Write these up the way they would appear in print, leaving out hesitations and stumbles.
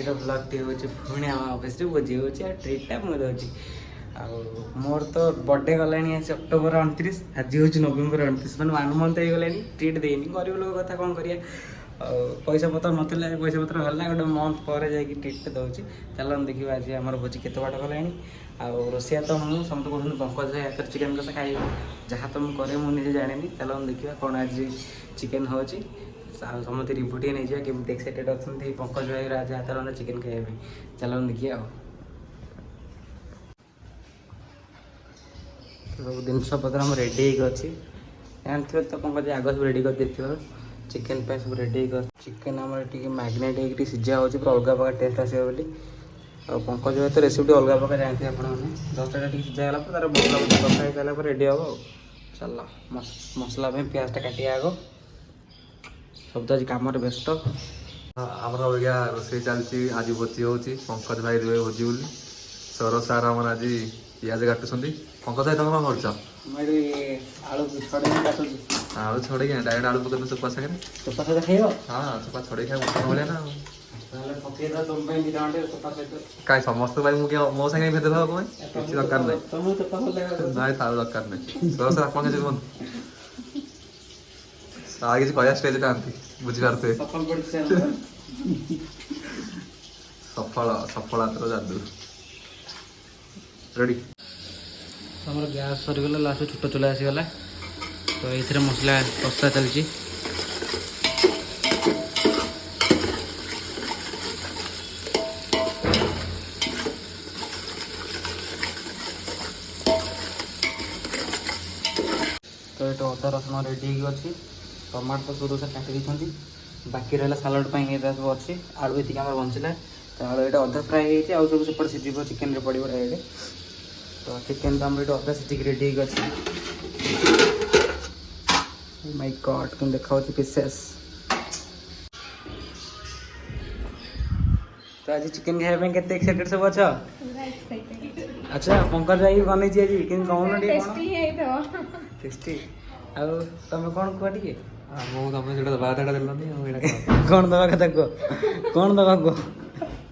आज ब्लॉग हूँ पुणी आम ऑफिस भोजी हो ट्रिटा मुझे दूसरी मोर तो बर्थडे गला अक्टोबर 29 आज हूँ नवेम्बर 29 मैंने 1 मंथ हो गला ट्रिट देनी गरीब लोग कथा कौन करिया पैसा पतर नाला पैसा पतर गला गोटे मंथ पर जा ट्रिट दूसरी चल देखिए आज आम भोजी के बाट गला रोसिया तो मुझे समस्त कहते पंकज भाई हाथ चिकेन कषा खाई जहाँ तो मुझे मुझे जानी चल देखिए कौन आज चिकेन हो समस्त रिव्यू टे नहीं जाए एक्साइटेड अच्छा पंकज भाई आज हाथ रंधा चिकेन खाइबा चल देखिए सब जिनस पत्र आम रेडी अच्छी जानते तो पंकज आग सब रेडी कर देथिबा चिकेन पे सब रेडी कर चिकेन आम मैग्नेट हो सीझा हो पूरा अलग प्रकार टेस्ट आसो बोली और पंकज भाई तो रेसिपी अलग प्रकार जानते हैं आपने दसटा सीझागला तार मसला कषा सारा रेडी हम चल मसला प्याजटा काटिया आग सब तो आज कम व्यस्त आमर अबिका रोसे चलती आज भोजी हो पंकज भाई रुए भोजी बोली सौरभ सार आमर आज पियाज काटुंट पंकज भाई तुम कौन कर आलू छड़े डायरेक्ट आलू पकड़ चोपा सागे हाँ चोपा छड़े खाए मटन भाया ना कहीं समस्त भाई मुझे मो सागे भेद भाव किसी दरकार ना तार दरकार नहीं सर सर आप आगे किसी कह स्टेज था बुझीपारे सफल सफलतार जादू रेडी आम गैस सरीगला लास्ट छोट चूल्हा आसीगला तो ये मसला कषा चलती तो ये अदा रसुण रेडी अच्छी टमाटो तो शुरू से काटी दी बाकी रहा सालाड सब अच्छी आलू ये आम बंचला तो आलू ये अधा फ्राए हो सब सेपटे सीझ चिकेन पड़ो डायरेक्ट तो चिकेन तो आम ये अधा सीझिक रेडी अच्छी माय गॉड कौन देखा पीसेस तो आज चिकेन खाने के एक्साइटेड सब अच्छा अच्छा पंकज भाई बन कौन टेस्टी आउ तुम कौन कह टे कौन दवा कथा कह कौन दवा कह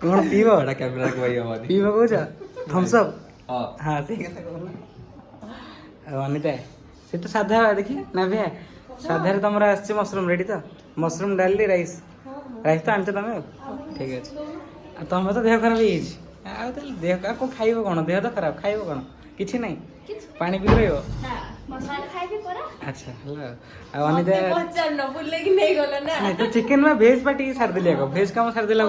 कौन पीब पीब कह थम्सअप हाँ से अनिता से तो साधा देखिए ना भैया साधारे तुम मसरूम रेडी तो मसरूम डाली राइस राइस तो आनते तुम ठीक अच्छे तुम तो देह खराब हो देह को खाइब कौन देह तो खराब खाइब कौन किसी ना पानी पी रही अच्छा अनिता तो चिकेन में भेज पार्टी सारदेली आग भेज कम सारदेला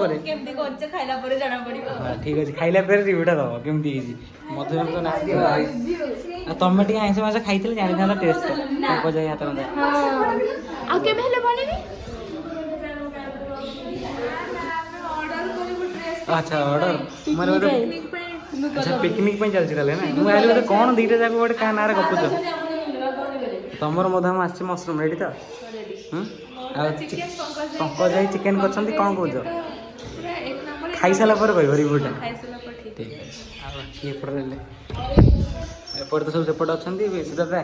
ठीक अच्छे खाइला रिव्यूटा दब केमती मधुर तो ना तुम टे आइस मास खाई जानी था टेस्ट पंकज हाथ अच्छा ऑर्डर मारे अच्छा पिकनिक चलती ना मुझे गोटे कौन दुईटा जाक गोटे क्या ना गपुच तुमर मधाम आस मसरूम रेडी तो पंकज भाई चिकेन कर कौन कह खाई सारा कह रिव्यूटा ठीक है एपटे तो सब सेपटे अच्छा सुधा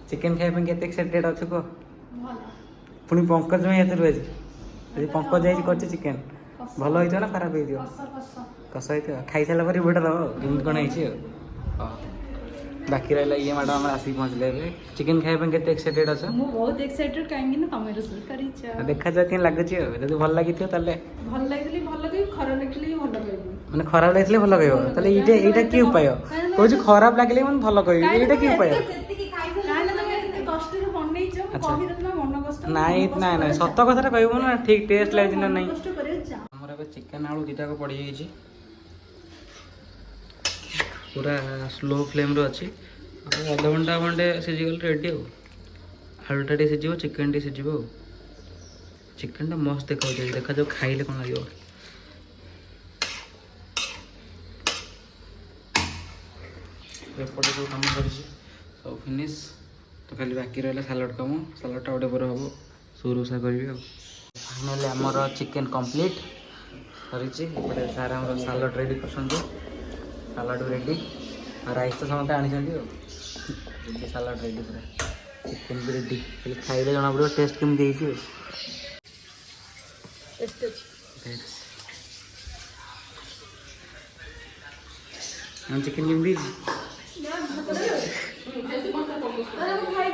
चिकेन खाने के एक्साइटेड अच्छे कह पुणी पंकज भाई हाथ आज पंकज भाई कर चिकेन भल हो ना खराब हो कषा हो खाई सारा रिव्यूटा दब एमती कौन है बाकी रहा ये मैडम आम आसिक पहुँचले चिकेन खाने के एक्साइटेड अच्छा बहुत एक्साइटेड कहीं ना तुम रोषेई कर देखा जाए कहीं लगुच जब भल लगी भल लगे भल लगे खराब लगे भल कहबी मैंने खराब लगे भल कह ये कि उपाय कौन खराब लगे मैं भल कह ये कि उपाय नाई ना ना सत कथा कहबू ना ठीक टेस्ट लगे ना नहीं चिकेन आलू दुटा को पड़ जाइए पूरा स्लो फ्लेम रो अच्छी अध घंटा घंटे सीझीगल रेडी आलूटा टे सीझ चिकेन टे सीझ चिकेन मस्त देखा जाओ खाइले कौन लगे एपटे सब कम कर सब फिनिश तो खाली बाकी रहा सालाड कम सालाडटा गोटे पर हम सुरुसा करी फाइनाली आमर चिकेन कंप्लीट करपटे सारा सालाड रेडी कर सालाड रेडी राइस तो समस्त आनी सालाड रेडी पूरा चिकेन भी रेडी खाइले जना पड़ो टेस्ट केमती चिकेन केमती ନା ଭାତ ଦେବେ? ମୁଁ ଖାଇବି